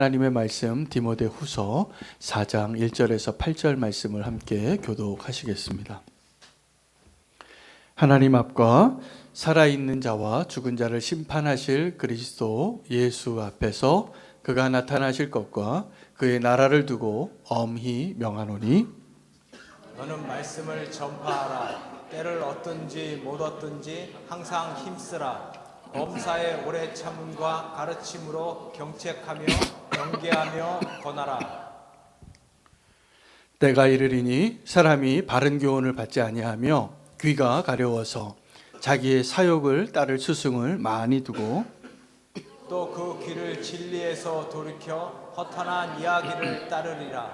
하나님의 말씀 디모데후서 4장 1절에서 8절 말씀을 함께 교독하시겠습니다. 하나님 앞과 살아있는 자와 죽은 자를 심판하실 그리스도 예수 앞에서 그가 나타나실 것과 그의 나라를 두고 엄히 명하노니 너는 말씀을 전파하라. 때를 얻든지 못 얻든지 항상 힘쓰라. 범사의 오래 참음과 가르침으로 경책하며 경계하며 권하라. 때가 이르리니 사람이 바른 교훈을 받지 아니하며 귀가 가려워서 자기의 사욕을 따를 스승을 많이 두고 또 그 귀를 진리에서 돌이켜 허탄한 이야기를 따르리라.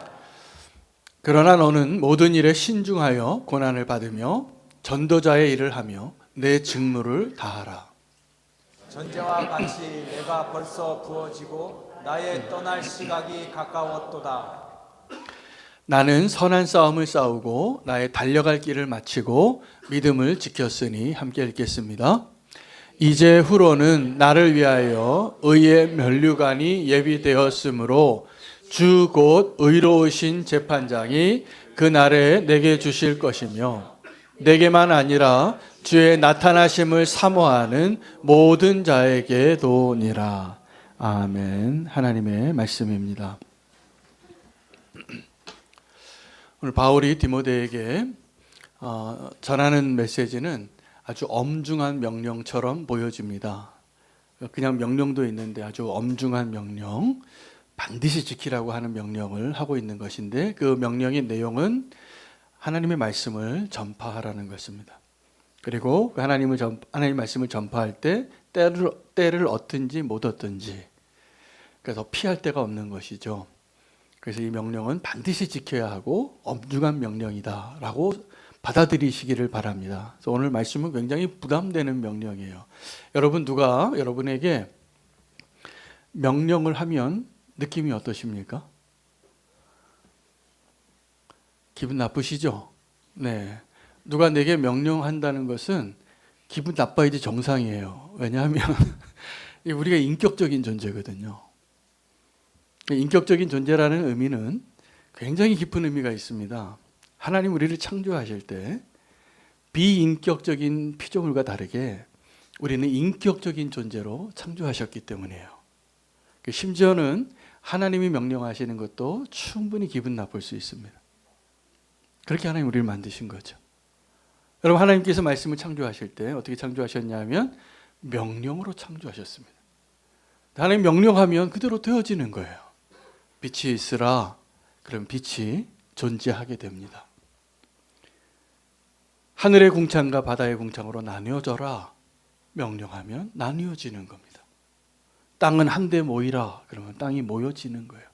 그러나 너는 모든 일에 신중하여 고난을 받으며 전도자의 일을 하며 내 직무를 다하라. 전제와 같이 내가 벌써 부어지고 나의 떠날 시각이 가까웠도다. 나는 선한 싸움을 싸우고 나의 달려갈 길을 마치고 믿음을 지켰으니 함께 읽겠습니다. 이제 후로는 나를 위하여 의의 면류관이 예비되었으므로 주 곧 의로우신 재판장이 그 날에 내게 주실 것이며 내게만 아니라 주의 나타나심을 사모하는 모든 자에게도니라. 아멘. 하나님의 말씀입니다. 오늘 바울이 디모데에게 전하는 메시지는 아주 엄중한 명령처럼 보여집니다. 그냥 명령도 있는데 아주 엄중한 명령, 반드시 지키라고 하는 명령을 하고 있는 것인데 그 명령의 내용은 하나님의 말씀을 전파하라는 것입니다. 그리고 하나님 말씀을 전파할 때 때를 얻든지 못 얻든지 그래서 피할 데가 없는 것이죠. 그래서 이 명령은 반드시 지켜야 하고 엄중한 명령이다라고 받아들이시기를 바랍니다. 그래서 오늘 말씀은 굉장히 부담되는 명령이에요. 여러분 누가 여러분에게 명령을 하면 느낌이 어떠십니까? 기분 나쁘시죠? 네. 누가 내게 명령한다는 것은 기분 나빠야지 정상이에요. 왜냐하면 우리가 인격적인 존재거든요. 인격적인 존재라는 의미는 굉장히 깊은 의미가 있습니다. 하나님 우리를 창조하실 때 비인격적인 피조물과 다르게 우리는 인격적인 존재로 창조하셨기 때문이에요. 심지어는 하나님이 명령하시는 것도 충분히 기분 나쁠 수 있습니다. 그렇게 하나님 우리를 만드신 거죠. 여러분 하나님께서 말씀을 창조하실 때 어떻게 창조하셨냐면 명령으로 창조하셨습니다. 하나님 명령하면 그대로 되어지는 거예요. 빛이 있으라 그럼 빛이 존재하게 됩니다. 하늘의 궁창과 바다의 궁창으로 나뉘어져라 명령하면 나뉘어지는 겁니다. 땅은 한데 모이라 그러면 땅이 모여지는 거예요.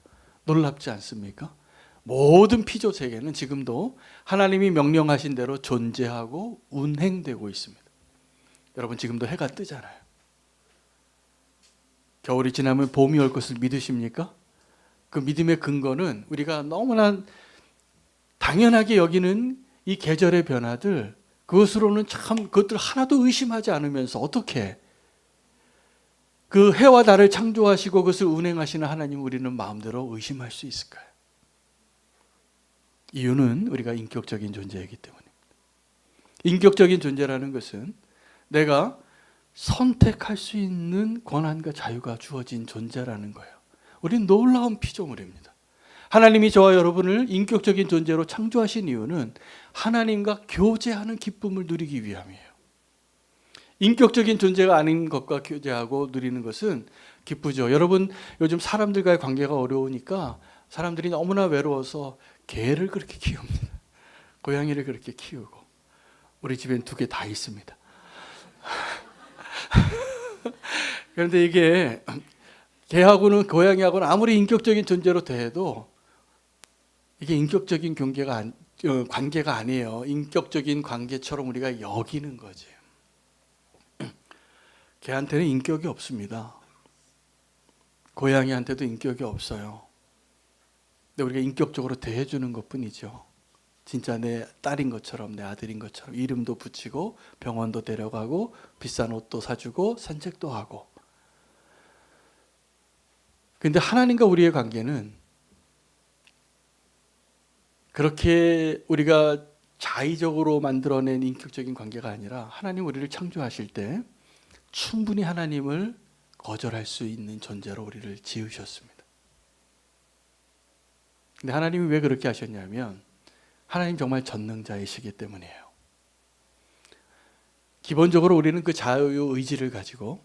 놀랍지 않습니까? 모든 피조 세계는 지금도 하나님이 명령하신 대로 존재하고 운행되고 있습니다. 여러분 지금도 해가 뜨잖아요. 겨울이 지나면 봄이 올 것을 믿으십니까? 그 믿음의 근거는 우리가 너무나 당연하게 여기는 이 계절의 변화들 그것으로는 참 그것들 하나도 의심하지 않으면서 어떻게 그 해와 달을 창조하시고 그것을 운행하시는 하나님 우리는 마음대로 의심할 수 있을까요? 이유는 우리가 인격적인 존재이기 때문입니다. 인격적인 존재라는 것은 내가 선택할 수 있는 권한과 자유가 주어진 존재라는 거예요. 우리는 놀라운 피조물입니다. 하나님이 저와 여러분을 인격적인 존재로 창조하신 이유는 하나님과 교제하는 기쁨을 누리기 위함이에요. 인격적인 존재가 아닌 것과 교제하고 누리는 것은 기쁘죠. 여러분 요즘 사람들과의 관계가 어려우니까 사람들이 너무나 외로워서 개를 그렇게 키웁니다. 고양이를 그렇게 키우고 우리 집엔 2개 다 있습니다. 그런데 이게 개하고는 고양이하고는 아무리 인격적인 존재로 대해도 이게 인격적인 관계가 아니에요. 인격적인 관계처럼 우리가 여기는 거지. 개한테는 인격이 없습니다. 고양이한테도 인격이 없어요. 근데 우리가 인격적으로 대해주는 것뿐이죠. 진짜 내 딸인 것처럼 내 아들인 것처럼 이름도 붙이고 병원도 데려가고 비싼 옷도 사주고 산책도 하고 근데 하나님과 우리의 관계는 그렇게 우리가 자의적으로 만들어낸 인격적인 관계가 아니라 하나님 우리를 창조하실 때 충분히 하나님을 거절할 수 있는 존재로 우리를 지으셨습니다. 근데 하나님이 왜 그렇게 하셨냐면 하나님 정말 전능자이시기 때문이에요. 기본적으로 우리는 그 자유의지를 가지고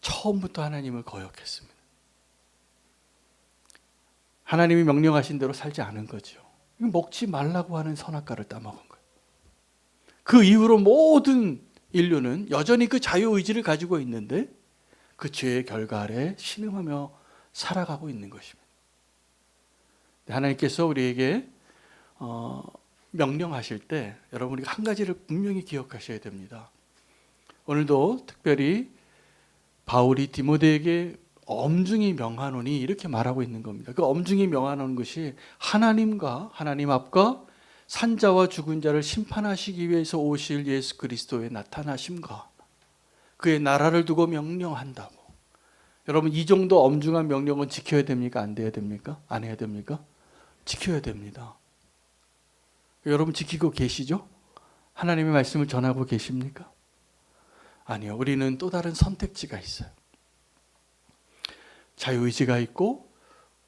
처음부터 하나님을 거역했습니다. 하나님이 명령하신 대로 살지 않은 거죠. 먹지 말라고 하는 선악과를 따먹은 거예요. 그 이후로 모든 인류는 여전히 그 자유의지를 가지고 있는데 그 죄의 결과 아래 신음하며 살아가고 있는 것입니다. 하나님께서 우리에게 명령하실 때 여러분 우리가 한 가지를 분명히 기억하셔야 됩니다. 오늘도 특별히 바울이 디모데에게 엄중히 명하노니 이렇게 말하고 있는 겁니다. 그 엄중히 명하는 것이 하나님과 하나님 앞과 산자와 죽은 자를 심판하시기 위해서 오실 예수 그리스도의 나타나심과 그의 나라를 두고 명령한다고. 여러분 이 정도 엄중한 명령은 지켜야 됩니까? 안 돼야 됩니까? 안 해야 됩니까? 지켜야 됩니다. 여러분 지키고 계시죠? 하나님의 말씀을 전하고 계십니까? 아니요. 우리는 또 다른 선택지가 있어요. 자유의지가 있고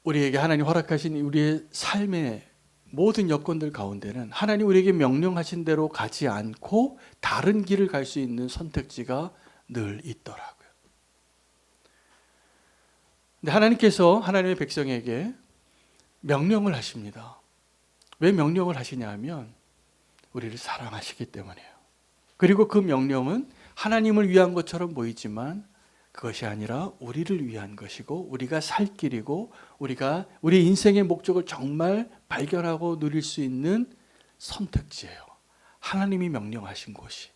우리에게 하나님 허락하신 우리의 삶의 모든 여건들 가운데는 하나님 우리에게 명령하신 대로 가지 않고 다른 길을 갈 수 있는 선택지가 늘 있더라고요. 근데 하나님께서 하나님의 백성에게 명령을 하십니다. 왜 명령을 하시냐 하면 우리를 사랑하시기 때문이에요. 그리고 그 명령은 하나님을 위한 것처럼 보이지만 그것이 아니라 우리를 위한 것이고 우리가 살 길이고 우리가 우리 인생의 목적을 정말 발견하고 누릴 수 있는 선택지예요. 하나님이 명령하신 것이.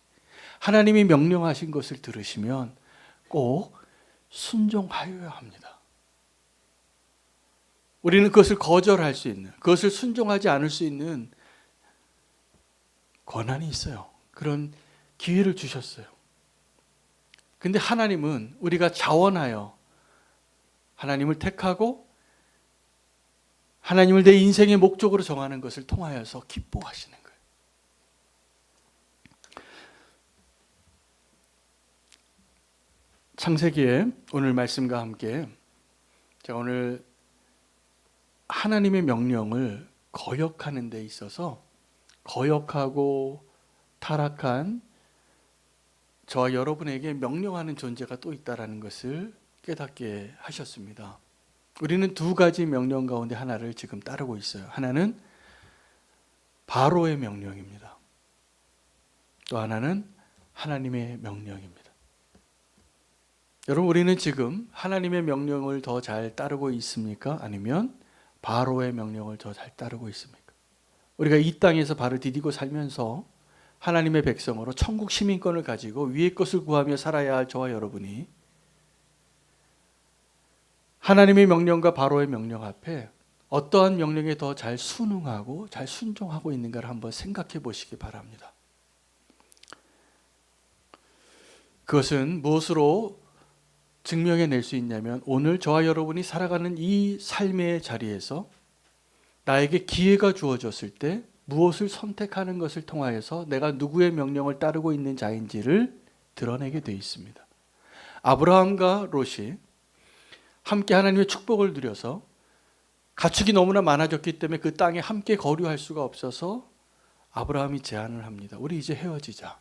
하나님이 명령하신 것을 들으시면 꼭 순종하여야 합니다. 우리는 그것을 거절할 수 있는, 그것을 순종하지 않을 수 있는 권한이 있어요. 그런 기회를 주셨어요. 근데 하나님은 우리가 자원하여 하나님을 택하고 하나님을 내 인생의 목적으로 정하는 것을 통하여서 기뻐하시는 거예요. 창세기에 오늘 말씀과 함께 제가 오늘 하나님의 명령을 거역하는 데 있어서 거역하고 타락한 저와 여러분에게 명령하는 존재가 또 있다는 것을 깨닫게 하셨습니다. 우리는 두 가지 명령 가운데 하나를 지금 따르고 있어요. 하나는 바로의 명령입니다. 또 하나는 하나님의 명령입니다. 여러분 우리는 지금 하나님의 명령을 더 잘 따르고 있습니까? 아니면 바로의 명령을 더 잘 따르고 있습니까? 우리가 이 땅에서 발을 디디고 살면서 하나님의 백성으로 천국 시민권을 가지고 위의 것을 구하며 살아야 할 저와 여러분이 하나님의 명령과 바로의 명령 앞에 어떠한 명령에 더 잘 순응하고 잘 순종하고 있는가를 한번 생각해 보시기 바랍니다. 그것은 무엇으로 증명해낼 수 있냐면 오늘 저와 여러분이 살아가는 이 삶의 자리에서 나에게 기회가 주어졌을 때 무엇을 선택하는 것을 통하여서 내가 누구의 명령을 따르고 있는 자인지를 드러내게 되어 있습니다. 아브라함과 롯이 함께 하나님의 축복을 누려서 가축이 너무나 많아졌기 때문에 그 땅에 함께 거류할 수가 없어서 아브라함이 제안을 합니다. 우리 이제 헤어지자.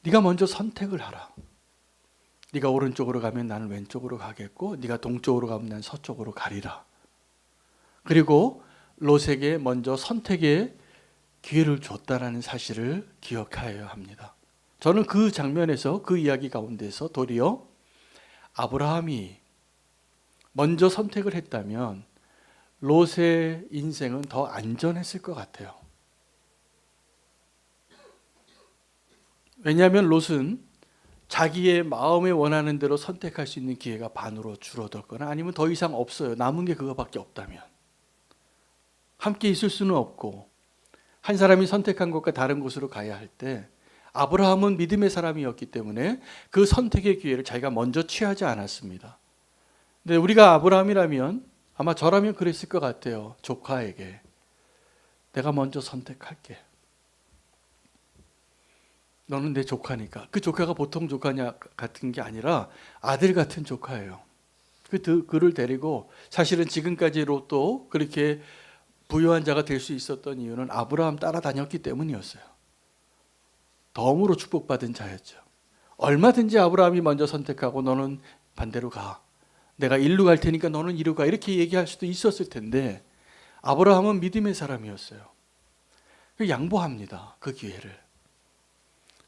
네가 먼저 선택을 하라. 네가 오른쪽으로 가면 나는 왼쪽으로 가겠고 네가 동쪽으로 가면 난 서쪽으로 가리라. 그리고 롯에게 먼저 선택의 기회를 줬다라는 사실을 기억하여야 합니다. 저는 그 장면에서 그 이야기 가운데서 도리어 아브라함이 먼저 선택을 했다면 롯의 인생은 더 안전했을 것 같아요. 왜냐하면 롯은 자기의 마음에 원하는 대로 선택할 수 있는 기회가 반으로 줄어들거나 아니면 더 이상 없어요. 남은 게 그거밖에 없다면. 함께 있을 수는 없고 한 사람이 선택한 곳과 다른 곳으로 가야 할 때 아브라함은 믿음의 사람이었기 때문에 그 선택의 기회를 자기가 먼저 취하지 않았습니다. 근데 우리가 아브라함이라면 아마 저라면 그랬을 것 같아요. 조카에게 내가 먼저 선택할게. 너는 내 조카니까. 그 조카가 보통 조카냐 같은 게 아니라 아들 같은 조카예요. 그를 데리고 사실은 지금까지 롯도 그렇게 부유한 자가 될 수 있었던 이유는 아브라함 따라다녔기 때문이었어요. 덤으로 축복받은 자였죠. 얼마든지 아브라함이 먼저 선택하고 너는 반대로 가. 내가 일로 갈 테니까 너는 이리로 가. 이렇게 얘기할 수도 있었을 텐데 아브라함은 믿음의 사람이었어요. 양보합니다. 그 기회를.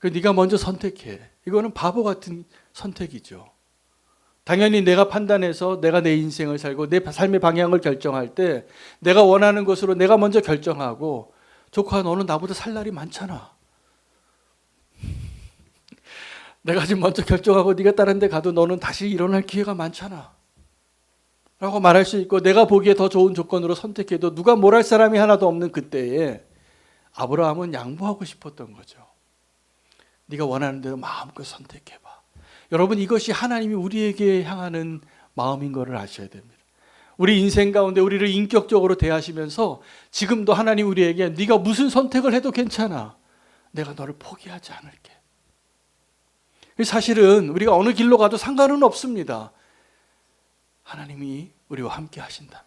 네가 먼저 선택해. 이거는 바보 같은 선택이죠. 당연히 내가 판단해서 내가 내 인생을 살고 내 삶의 방향을 결정할 때 내가 원하는 것으로 내가 먼저 결정하고 조카 너는 나보다 살 날이 많잖아. 내가 지금 먼저 결정하고 네가 다른 데 가도 너는 다시 일어날 기회가 많잖아. 라고 말할 수 있고 내가 보기에 더 좋은 조건으로 선택해도 누가 뭘 할 사람이 하나도 없는 그때에 아브라함은 양보하고 싶었던 거죠. 네가 원하는 대로 마음껏 선택해봐. 여러분 이것이 하나님이 우리에게 향하는 마음인 것을 아셔야 됩니다. 우리 인생 가운데 우리를 인격적으로 대하시면서 지금도 하나님 우리에게 네가 무슨 선택을 해도 괜찮아. 내가 너를 포기하지 않을게. 사실은 우리가 어느 길로 가도 상관은 없습니다. 하나님이 우리와 함께 하신다면.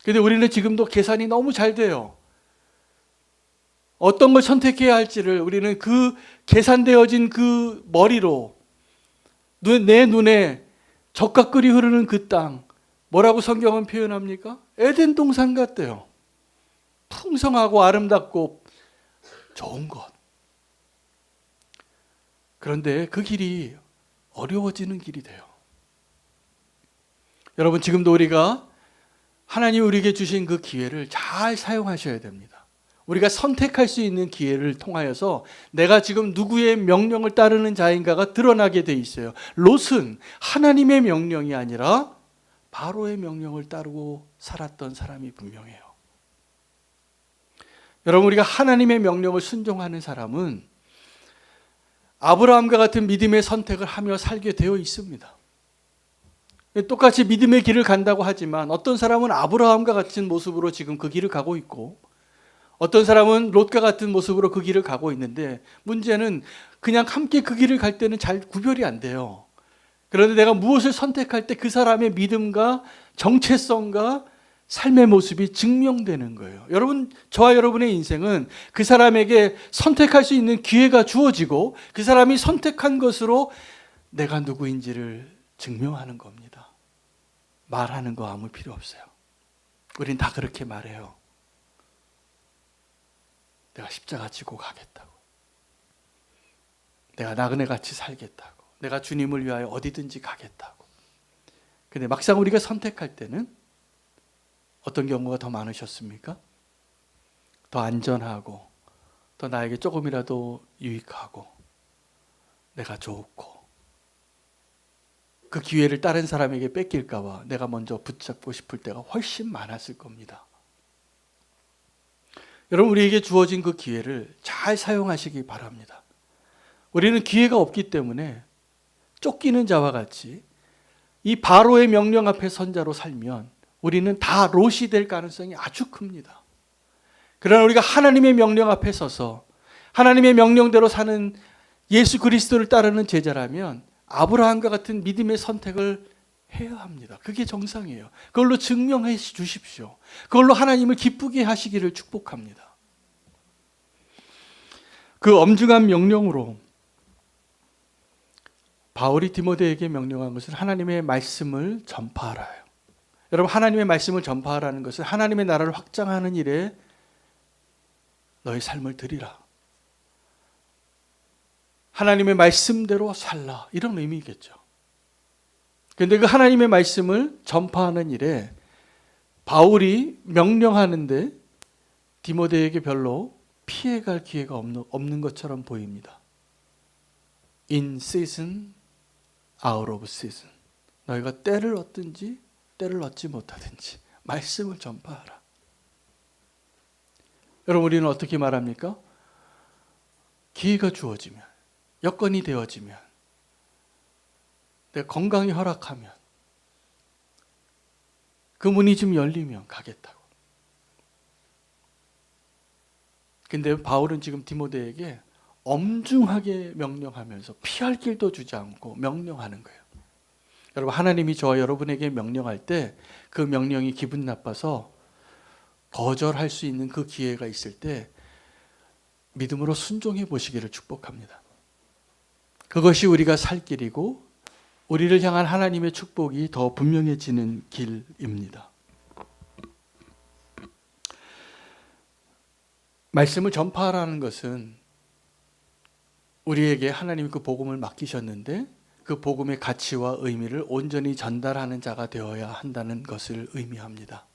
그런데 우리는 지금도 계산이 너무 잘 돼요. 어떤 걸 선택해야 할지를 우리는 그 계산되어진 그 머리로 내 눈에 적과 꿀이 흐르는 그 땅, 뭐라고 성경은 표현합니까? 에덴 동산 같대요. 풍성하고 아름답고 좋은 것. 그런데 그 길이 어려워지는 길이 돼요. 여러분 지금도 우리가 하나님 우리에게 주신 그 기회를 잘 사용하셔야 됩니다. 우리가 선택할 수 있는 기회를 통하여서 내가 지금 누구의 명령을 따르는 자인가가 드러나게 돼 있어요. 롯은 하나님의 명령이 아니라 바로의 명령을 따르고 살았던 사람이 분명해요. 여러분 우리가 하나님의 명령을 순종하는 사람은 아브라함과 같은 믿음의 선택을 하며 살게 되어 있습니다. 똑같이 믿음의 길을 간다고 하지만 어떤 사람은 아브라함과 같은 모습으로 지금 그 길을 가고 있고 어떤 사람은 롯과 같은 모습으로 그 길을 가고 있는데 문제는 그냥 함께 그 길을 갈 때는 잘 구별이 안 돼요. 그런데 내가 무엇을 선택할 때 그 사람의 믿음과 정체성과 삶의 모습이 증명되는 거예요. 여러분, 저와 여러분의 인생은 그 사람에게 선택할 수 있는 기회가 주어지고 그 사람이 선택한 것으로 내가 누구인지를 증명하는 겁니다. 말하는 거 아무 필요 없어요. 우린 다 그렇게 말해요. 내가 십자가 지고 가겠다고. 내가 나그네같이 살겠다고. 내가 주님을 위하여 어디든지 가겠다고. 근데 막상 우리가 선택할 때는 어떤 경우가 더 많으셨습니까? 더 안전하고 더 나에게 조금이라도 유익하고 내가 좋고 그 기회를 다른 사람에게 뺏길까 봐 내가 먼저 붙잡고 싶을 때가 훨씬 많았을 겁니다. 여러분 우리에게 주어진 그 기회를 잘 사용하시기 바랍니다. 우리는 기회가 없기 때문에 쫓기는 자와 같이 이 바로의 명령 앞에 선자로 살면 우리는 다 롯이 될 가능성이 아주 큽니다. 그러나 우리가 하나님의 명령 앞에 서서 하나님의 명령대로 사는 예수 그리스도를 따르는 제자라면 아브라함과 같은 믿음의 선택을 해야 합니다. 그게 정상이에요. 그걸로 증명해 주십시오. 그걸로 하나님을 기쁘게 하시기를 축복합니다. 그 엄중한 명령으로 바울이 디모데에게 명령한 것은 하나님의 말씀을 전파하라요. 여러분 하나님의 말씀을 전파하라는 것은 하나님의 나라를 확장하는 일에 너의 삶을 드리라. 하나님의 말씀대로 살라. 이런 의미겠죠. 그런데 그 하나님의 말씀을 전파하는 일에 바울이 명령하는데 디모데에게 별로 피해갈 기회가 없는 것처럼 보입니다. In season, out of season. 너희가 때를 얻든지 때를 얻지 못하든지 말씀을 전파하라. 여러분 우리는 어떻게 말합니까? 기회가 주어지면, 여건이 되어지면, 내 건강이 허락하면, 그 문이 좀 열리면 가겠다고. 근데 바울은 지금 디모데에게 엄중하게 명령하면서 피할 길도 주지 않고 명령하는 거예요. 여러분, 하나님이 저와 여러분에게 명령할 때 그 명령이 기분 나빠서 거절할 수 있는 그 기회가 있을 때 믿음으로 순종해 보시기를 축복합니다. 그것이 우리가 살 길이고 우리를 향한 하나님의 축복이 더 분명해지는 길입니다. 말씀을 전파하라는 것은 우리에게 하나님이 그 복음을 맡기셨는데 그 복음의 가치와 의미를 온전히 전달하는 자가 되어야 한다는 것을 의미합니다.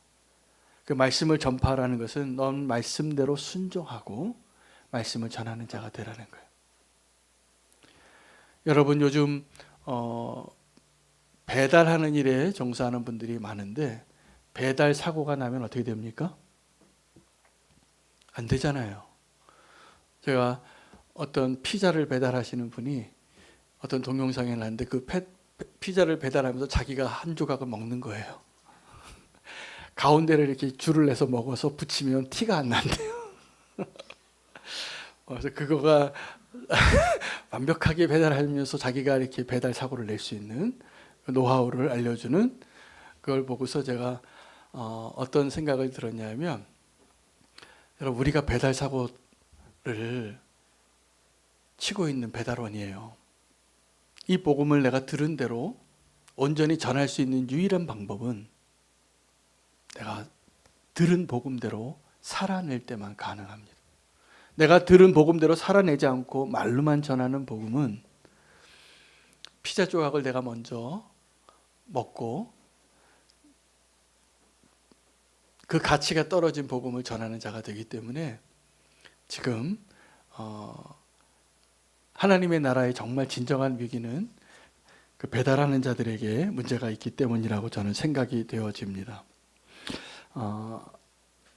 그 말씀을 전파하라는 것은 넌 말씀대로 순종하고 말씀을 전하는 자가 되라는 거예요. 여러분, 요즘 배달하는 일에 종사하는 분들이 많은데 배달 사고가 나면 어떻게 됩니까? 안 되잖아요. 제가 어떤 피자를 배달하시는 분이 어떤 동영상에 났는데 그 피자를 배달하면서 자기가 한 조각을 먹는 거예요. 가운데를 이렇게 줄을 내서 먹어서 붙이면 티가 안 난대요. 그래서 그거가 완벽하게 배달하면서 자기가 이렇게 배달 사고를 낼 수 있는 노하우를 알려주는 그걸 보고서 제가 어떤 생각을 들었냐면, 여러분, 우리가 배달 사고를 치고 있는 배달원이에요. 이 복음을 내가 들은 대로 온전히 전할 수 있는 유일한 방법은 내가 들은 복음대로 살아낼 때만 가능합니다. 내가 들은 복음대로 살아내지 않고 말로만 전하는 복음은 피자 조각을 내가 먼저 먹고 그 가치가 떨어진 복음을 전하는 자가 되기 때문에 지금 하나님의 나라의 정말 진정한 위기는 그 배달하는 자들에게 문제가 있기 때문이라고 저는 생각이 되어집니다.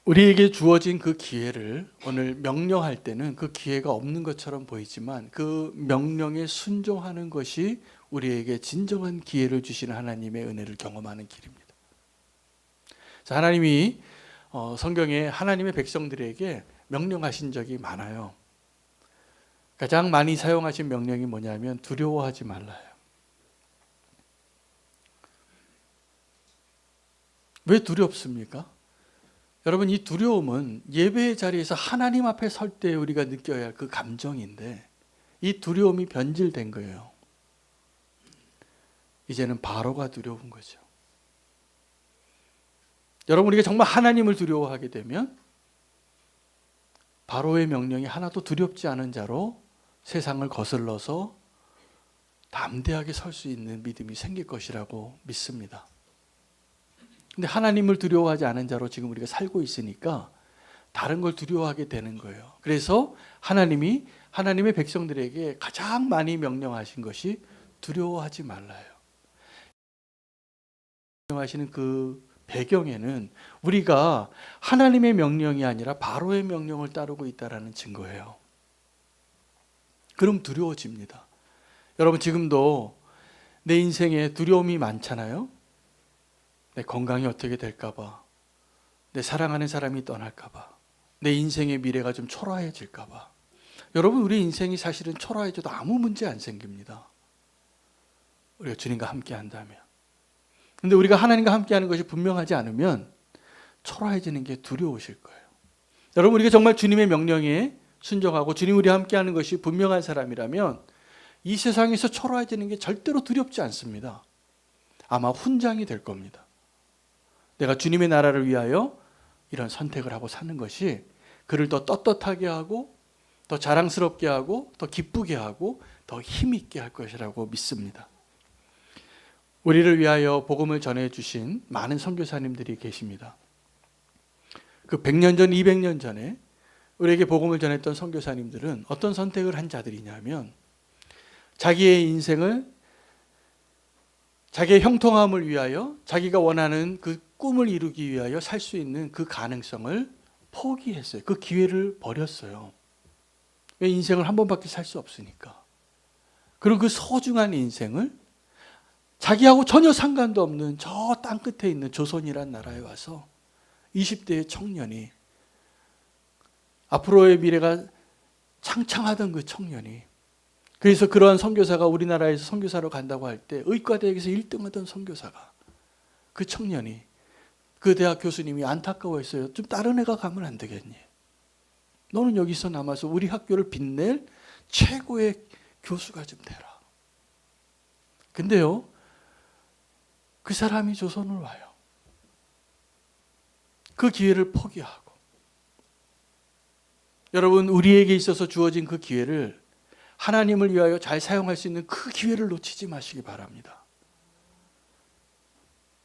우리에게 주어진 그 기회를 오늘 명령할 때는 그 기회가 없는 것처럼 보이지만 그 명령에 순종하는 것이 우리에게 진정한 기회를 주시는 하나님의 은혜를 경험하는 길입니다. 하나님이 성경에 하나님의 백성들에게 명령하신 적이 많아요. 가장 많이 사용하신 명령이 뭐냐면 두려워하지 말라요. 왜 두렵습니까? 여러분, 이 두려움은 예배의 자리에서 하나님 앞에 설 때 우리가 느껴야 할 그 감정인데 이 두려움이 변질된 거예요. 이제는 바로가 두려운 거죠. 여러분, 우리가 정말 하나님을 두려워하게 되면 바로의 명령이 하나도 두렵지 않은 자로 세상을 거슬러서 담대하게 설 수 있는 믿음이 생길 것이라고 믿습니다. 근데 하나님을 두려워하지 않은 자로 지금 우리가 살고 있으니까 다른 걸 두려워하게 되는 거예요. 그래서 하나님이 하나님의 백성들에게 가장 많이 명령하신 것이 두려워하지 말라요. 명령하시는 그 배경에는 우리가 하나님의 명령이 아니라 바로의 명령을 따르고 있다는 증거예요. 그럼 두려워집니다. 여러분, 지금도 내 인생에 두려움이 많잖아요. 내 건강이 어떻게 될까 봐, 내 사랑하는 사람이 떠날까 봐, 내 인생의 미래가 좀 초라해질까 봐. 여러분, 우리 인생이 사실은 초라해져도 아무 문제 안 생깁니다. 우리가 주님과 함께 한다면. 근데 우리가 하나님과 함께하는 것이 분명하지 않으면 초라해지는 게 두려우실 거예요. 여러분, 우리가 정말 주님의 명령에 순종하고 주님 우리와 함께하는 것이 분명한 사람이라면 이 세상에서 초라해지는 게 절대로 두렵지 않습니다. 아마 훈장이 될 겁니다. 내가 주님의 나라를 위하여 이런 선택을 하고 사는 것이 그를 더 떳떳하게 하고 더 자랑스럽게 하고 더 기쁘게 하고 더 힘있게 할 것이라고 믿습니다. 우리를 위하여 복음을 전해주신 많은 선교사님들이 계십니다. 그 100년 전, 200년 전에 우리에게 복음을 전했던 선교사님들은 어떤 선택을 한 자들이냐면 자기의 인생을 자기의 형통함을 위하여 자기가 원하는 그 꿈을 이루기 위하여 살 수 있는 그 가능성을 포기했어요. 그 기회를 버렸어요. 왜? 인생을 한 번밖에 살 수 없으니까. 그리고 그 소중한 인생을 자기하고 전혀 상관도 없는 저 땅 끝에 있는 조선이란 나라에 와서 20대의 청년이, 앞으로의 미래가 창창하던 그 청년이, 그래서 그러한 선교사가 우리나라에서 선교사로 간다고 할 때 의과대학에서 1등하던 선교사가, 그 청년이, 그 대학 교수님이 안타까워했어요. 좀 다른 애가 가면 안 되겠니? 너는 여기서 남아서 우리 학교를 빛낼 최고의 교수가 좀 되라. 근데요, 그 사람이 조선을 와요. 그 기회를 포기하고. 여러분, 우리에게 있어서 주어진 그 기회를 하나님을 위하여 잘 사용할 수 있는 그 기회를 놓치지 마시기 바랍니다.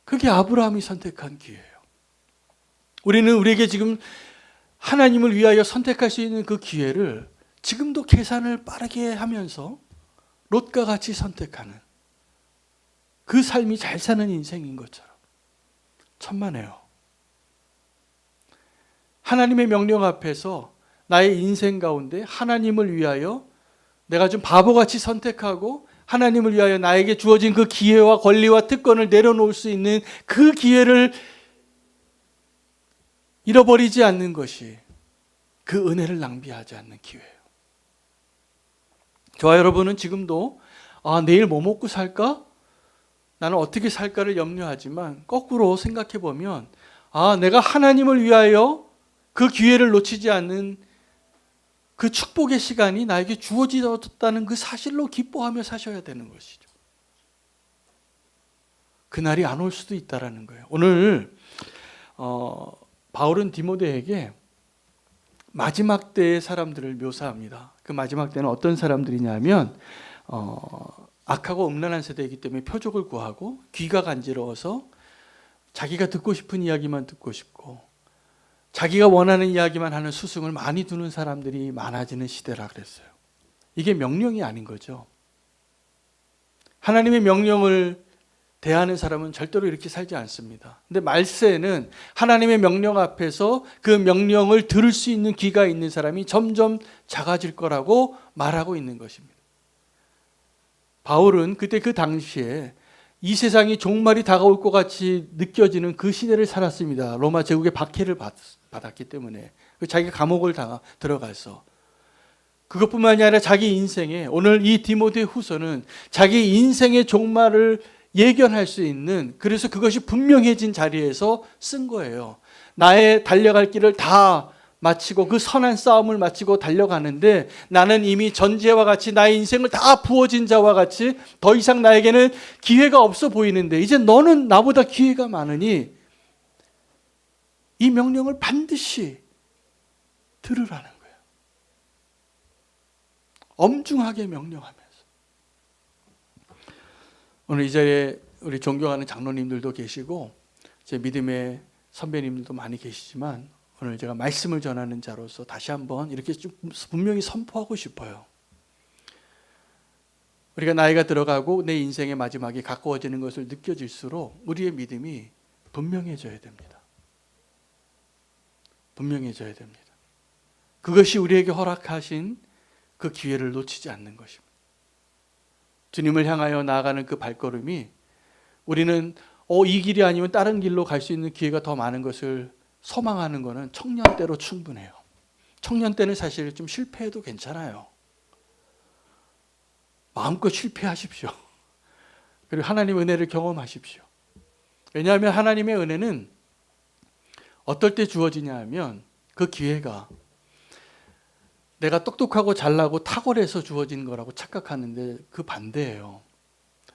그게 아브라함이 선택한 기회예요. 우리는 우리에게 지금 하나님을 위하여 선택할 수 있는 그 기회를 지금도 계산을 빠르게 하면서 롯과 같이 선택하는 그 삶이 잘 사는 인생인 것처럼 천만에요. 하나님의 명령 앞에서 나의 인생 가운데 하나님을 위하여 내가 좀 바보같이 선택하고 하나님을 위하여 나에게 주어진 그 기회와 권리와 특권을 내려놓을 수 있는 그 기회를 잃어버리지 않는 것이 그 은혜를 낭비하지 않는 기회예요. 저와 여러분은 지금도 내일 뭐 먹고 살까? 나는 어떻게 살까를 염려하지만 거꾸로 생각해 보면 내가 하나님을 위하여 그 기회를 놓치지 않는 그 축복의 시간이 나에게 주어졌다는 그 사실로 기뻐하며 사셔야 되는 것이죠. 그날이 안 올 수도 있다라는 거예요. 오늘 바울은 디모데에게 마지막 때의 사람들을 묘사합니다. 그 마지막 때는 어떤 사람들이냐면 악하고 음란한 세대이기 때문에 표적을 구하고 귀가 간지러워서 자기가 듣고 싶은 이야기만 듣고 싶고 자기가 원하는 이야기만 하는 수승을 많이 두는 사람들이 많아지는 시대라 그랬어요. 이게 명령이 아닌 거죠. 하나님의 명령을 대하는 사람은 절대로 이렇게 살지 않습니다. 근데 말세는 하나님의 명령 앞에서 그 명령을 들을 수 있는 귀가 있는 사람이 점점 작아질 거라고 말하고 있는 것입니다. 바울은 그때 그 당시에 이 세상이 종말이 다가올 것 같이 느껴지는 그 시대를 살았습니다. 로마 제국의 박해를 받았기 때문에 자기가 감옥을 들어가서 그것뿐만이 아니라 자기 인생에, 오늘 이 디모데 후서는 자기 인생의 종말을 예견할 수 있는, 그래서 그것이 분명해진 자리에서 쓴 거예요. 나의 달려갈 길을 다 마치고 그 선한 싸움을 마치고 달려가는데 나는 이미 전제와 같이 나의 인생을 다 부어진 자와 같이 더 이상 나에게는 기회가 없어 보이는데 이제 너는 나보다 기회가 많으니 이 명령을 반드시 들으라는 거예요. 엄중하게 명령하면서. 오늘 이 자리에 우리 존경하는 장로님들도 계시고 제 믿음의 선배님들도 많이 계시지만 오늘 제가 말씀을 전하는 자로서 다시 한번 이렇게 좀 분명히 선포하고 싶어요. 우리가 나이가 들어가고 내 인생의 마지막이 가까워지는 것을 느껴질수록 우리의 믿음이 분명해져야 됩니다. 분명해져야 됩니다. 그것이 우리에게 허락하신 그 기회를 놓치지 않는 것입니다. 주님을 향하여 나아가는 그 발걸음이 우리는 이 길이 아니면 다른 길로 갈 수 있는 기회가 더 많은 것을 소망하는 것은 청년 때로 충분해요. 청년 때는 사실 좀 실패해도 괜찮아요. 마음껏 실패하십시오. 그리고 하나님의 은혜를 경험하십시오. 왜냐하면 하나님의 은혜는 어떨 때 주어지냐 하면 그 기회가 내가 똑똑하고 잘나고 탁월해서 주어진 거라고 착각하는데 그 반대예요.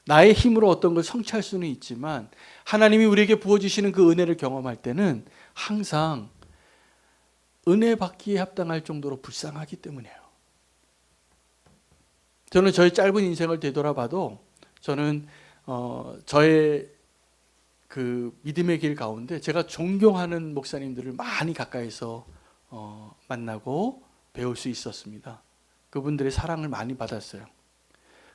나의 힘으로 어떤 걸 성취할 수는 있지만 하나님이 우리에게 부어주시는 그 은혜를 경험할 때는 항상 은혜 받기에 합당할 정도로 불쌍하기 때문이에요. 저는 저의 짧은 인생을 되돌아봐도 저는 저의 그 믿음의 길 가운데 제가 존경하는 목사님들을 많이 가까이서 만나고 배울 수 있었습니다. 그분들의 사랑을 많이 받았어요.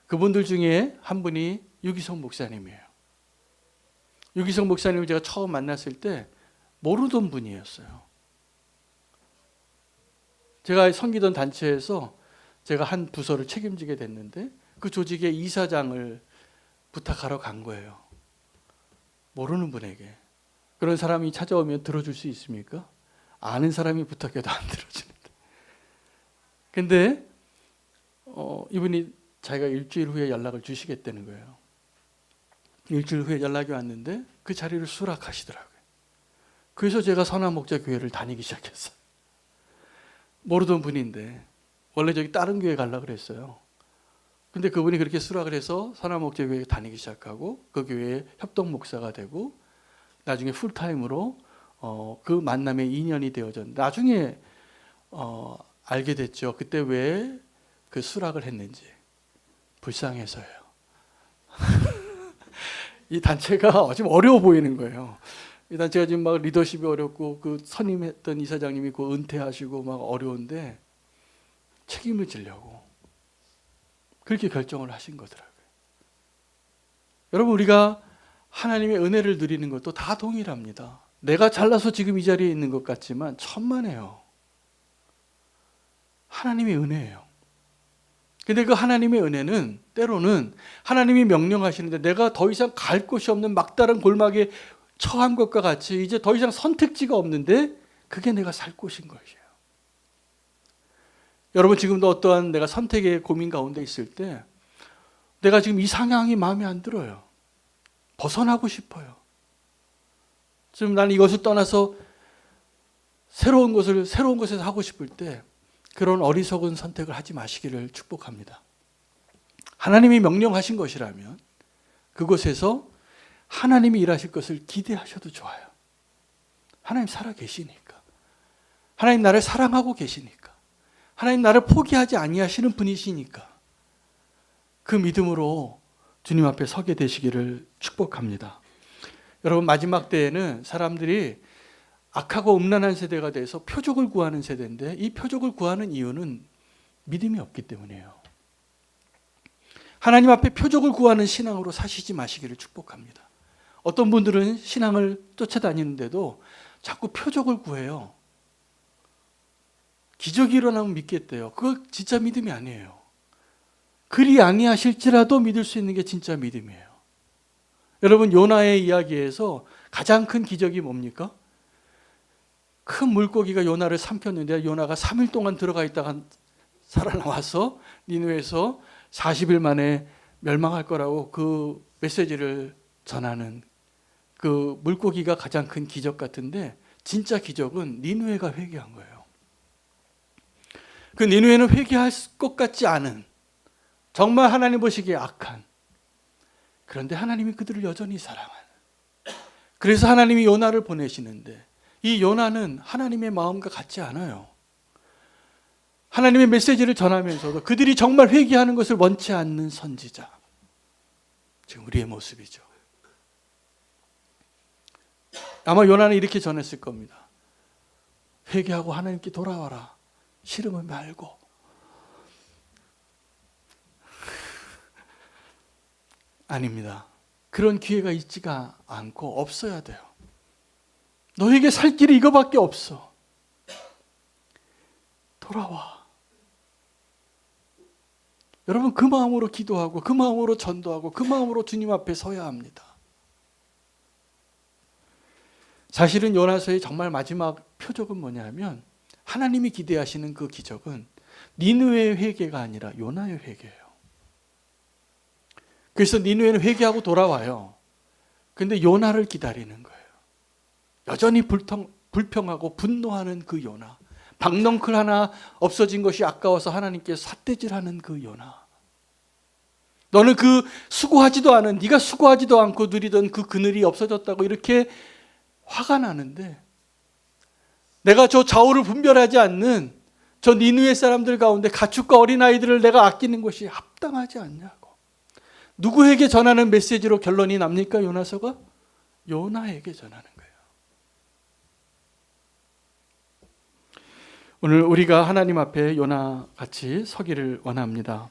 그분들 중에 한 분이 유기성 목사님이에요. 유기성 목사님을 제가 처음 만났을 때 모르던 분이었어요. 제가 섬기던 단체에서 제가 한 부서를 책임지게 됐는데 그 조직의 이사장을 부탁하러 간 거예요. 모르는 분에게. 그런 사람이 찾아오면 들어줄 수 있습니까? 아는 사람이 부탁해도 안 들어주는데. 근데 이분이 자기가 일주일 후에 연락을 주시겠다는 거예요. 일주일 후에 연락이 왔는데 그 자리를 수락하시더라고요. 그래서 제가 선한목자교회를 다니기 시작했어요. 모르던 분인데 원래 저기 다른 교회 가려고 그랬어요. 근데 그분이 그렇게 수락을 해서 선한목자교회 다니기 시작하고 그 교회에 협동목사가 되고 나중에 풀타임으로 그 만남의 인연이 되어졌는데 나중에 알게 됐죠. 그때 왜 그 수락을 했는지. 불쌍해서요. 이 단체가 지금 어려워 보이는 거예요. 이 단체가 지금 막 리더십이 어렵고 그 선임했던 이사장님이 그 은퇴하시고 막 어려운데 책임을 지려고 그렇게 결정을 하신 거더라고요. 여러분 우리가 하나님의 은혜를 누리는 것도 다 동일합니다. 내가 잘나서 지금 이 자리에 있는 것 같지만 천만에요. 하나님의 은혜예요. 근데 그 하나님의 은혜는 때로는 하나님이 명령하시는데 내가 더 이상 갈 곳이 없는 막다른 골막에 처한 것과 같이 이제 더 이상 선택지가 없는데 그게 내가 살 곳인 것이에요. 여러분 지금도 어떠한 내가 선택의 고민 가운데 있을 때 내가 지금 이 상황이 마음에 안 들어요. 벗어나고 싶어요. 지금 나는 이것을 떠나서 새로운 곳에서 하고 싶을 때 그런 어리석은 선택을 하지 마시기를 축복합니다. 하나님이 명령하신 것이라면 그곳에서 하나님이 일하실 것을 기대하셔도 좋아요. 하나님 살아 계시니까. 하나님 나를 사랑하고 계시니까. 하나님 나를 포기하지 아니하시는 분이시니까. 그 믿음으로 주님 앞에 서게 되시기를 축복합니다. 여러분 마지막 때에는 사람들이 악하고 음란한 세대가 돼서 표적을 구하는 세대인데 이 표적을 구하는 이유는 믿음이 없기 때문이에요. 하나님 앞에 표적을 구하는 신앙으로 사시지 마시기를 축복합니다. 어떤 분들은 신앙을 쫓아다니는데도 자꾸 표적을 구해요. 기적이 일어나면 믿겠대요. 그거 진짜 믿음이 아니에요. 그리 아니하실지라도 믿을 수 있는 게 진짜 믿음이에요. 여러분 요나의 이야기에서 가장 큰 기적이 뭡니까? 큰 물고기가 요나를 삼켰는데 요나가 3일 동안 들어가 있다가 살아나와서 니느웨에서 40일 만에 멸망할 거라고 그 메시지를 전하는 그 물고기가 가장 큰 기적 같은데 진짜 기적은 니느웨가 회개한 거예요. 그 니느웨는 회개할 것 같지 않은 정말 하나님 보시기에 악한 그런데 하나님이 그들을 여전히 사랑하는 그래서 하나님이 요나를 보내시는데 이 요나는 하나님의 마음과 같지 않아요. 하나님의 메시지를 전하면서도 그들이 정말 회개하는 것을 원치 않는 선지자. 지금 우리의 모습이죠. 아마 요나는 이렇게 전했을 겁니다. 회개하고 하나님께 돌아와라. 싫으면 말고. 아닙니다. 그런 기회가 있지가 않고 없어야 돼요. 너에게 살 길이 이거밖에 없어. 돌아와. 여러분 그 마음으로 기도하고 그 마음으로 전도하고 그 마음으로 주님 앞에 서야 합니다. 사실은 요나서의 정말 마지막 표적은 뭐냐면 하나님이 기대하시는 그 기적은 니느웨의 회개가 아니라 요나의 회개예요. 그래서 니느웨는 회개하고 돌아와요. 근데 요나를 기다리는 거예요. 여전히 불평하고 분노하는 그 요나. 박넝쿨 하나 없어진 것이 아까워서 하나님께 삿대질하는 그 요나. 너는 그 수고하지도 않은 네가 수고하지도 않고 누리던 그 그늘이 없어졌다고 이렇게 화가 나는데 내가 저 좌우를 분별하지 않는 저 니느웨 사람들 가운데 가축과 어린아이들을 내가 아끼는 것이 합당하지 않냐고. 누구에게 전하는 메시지로 결론이 납니까? 요나서가? 요나에게 전하는 거예요. 오늘 우리가 하나님 앞에 요나 같이 서기를 원합니다.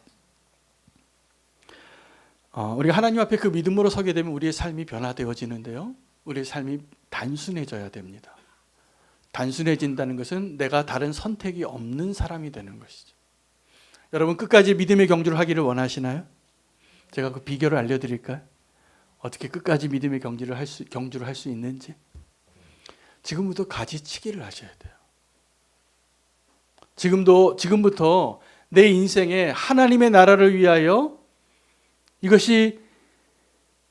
우리가 하나님 앞에 그 믿음으로 서게 되면 우리의 삶이 변화되어지는데요. 우리의 삶이 단순해져야 됩니다. 단순해진다는 것은 내가 다른 선택이 없는 사람이 되는 것이죠. 여러분 끝까지 믿음의 경주를 하기를 원하시나요? 제가 그 비결을 알려드릴까요? 어떻게 끝까지 믿음의 경주를 할 수 있는지 지금부터 가지치기를 하셔야 돼요. 지금부터 내 인생에 하나님의 나라를 위하여 이것이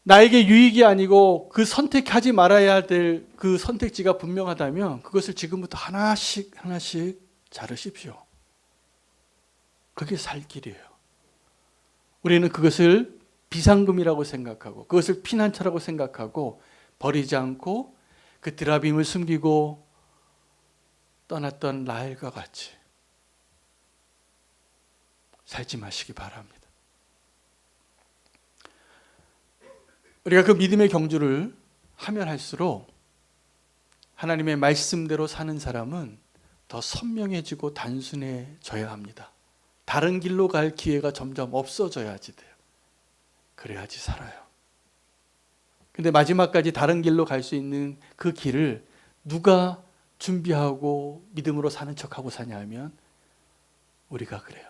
나에게 유익이 아니고 그 선택하지 말아야 될 그 선택지가 분명하다면 그것을 지금부터 하나씩 자르십시오. 그게 살 길이에요. 우리는 그것을 비상금이라고 생각하고 그것을 피난처라고 생각하고 버리지 않고 그 드라빔을 숨기고 떠났던 라헬과 같이 살지 마시기 바랍니다. 우리가 그 믿음의 경주를 하면 할수록 하나님의 말씀대로 사는 사람은 더 선명해지고 단순해져야 합니다. 다른 길로 갈 기회가 점점 없어져야지 돼요. 그래야지 살아요. 근데 마지막까지 다른 길로 갈 수 있는 그 길을 누가 준비하고 믿음으로 사는 척하고 사냐 하면 우리가 그래요.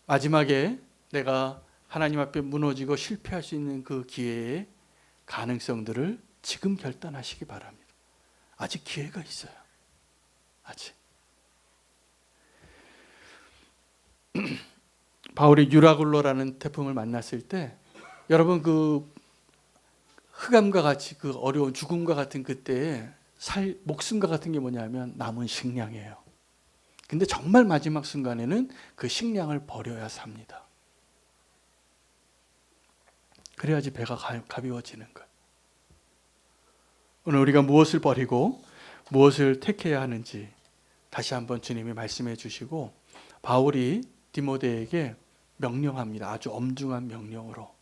마지막에 내가 하나님 앞에 무너지고 실패할 수 있는 그 기회의 가능성들을 지금 결단하시기 바랍니다. 아직 기회가 있어요. 아직. 바울이 유라굴로라는 태풍을 만났을 때 여러분 그 흑암과 같이 그 어려운 죽음과 같은 그때에 목숨과 같은 게 뭐냐면 남은 식량이에요. 근데 정말 마지막 순간에는 그 식량을 버려야 삽니다. 그래야지 배가 가벼워지는 거예요. 오늘 우리가 무엇을 버리고 무엇을 택해야 하는지 다시 한번 주님이 말씀해 주시고 바울이 디모데에게 명령합니다. 아주 엄중한 명령으로.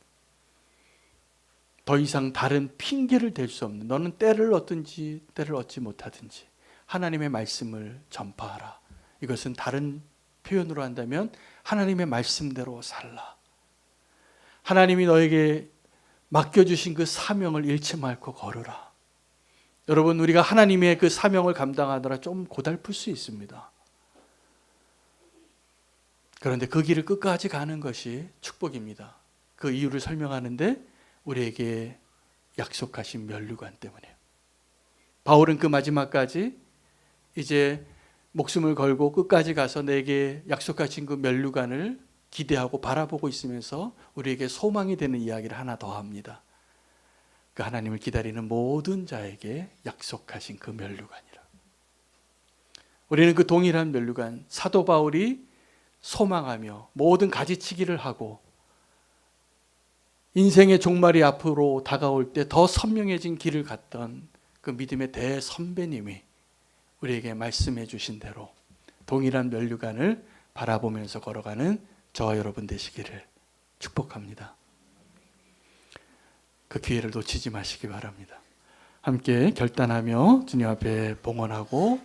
더 이상 다른 핑계를 댈 수 없는 너는 때를 얻든지 때를 얻지 못하든지 하나님의 말씀을 전파하라. 이것은 다른 표현으로 한다면 하나님의 말씀대로 살라. 하나님이 너에게 맡겨주신 그 사명을 잃지 말고 걸으라. 여러분 우리가 하나님의 그 사명을 감당하느라 좀 고달플 수 있습니다. 그런데 그 길을 끝까지 가는 것이 축복입니다. 그 이유를 설명하는데 우리에게 약속하신 면류관 때문에요. 바울은 그 마지막까지 이제 목숨을 걸고 끝까지 가서 내게 약속하신 그 면류관을 기대하고 바라보고 있으면서 우리에게 소망이 되는 이야기를 하나 더 합니다. 그 하나님을 기다리는 모든 자에게 약속하신 그 면류관이라. 우리는 그 동일한 면류관, 사도 바울이 소망하며 모든 가지치기를 하고 인생의 종말이 앞으로 다가올 때 더 선명해진 길을 갔던 그 믿음의 대선배님이 우리에게 말씀해 주신 대로 동일한 면류관을 바라보면서 걸어가는 저와 여러분 되시기를 축복합니다. 그 기회를 놓치지 마시기 바랍니다. 함께 결단하며 주님 앞에 봉헌하고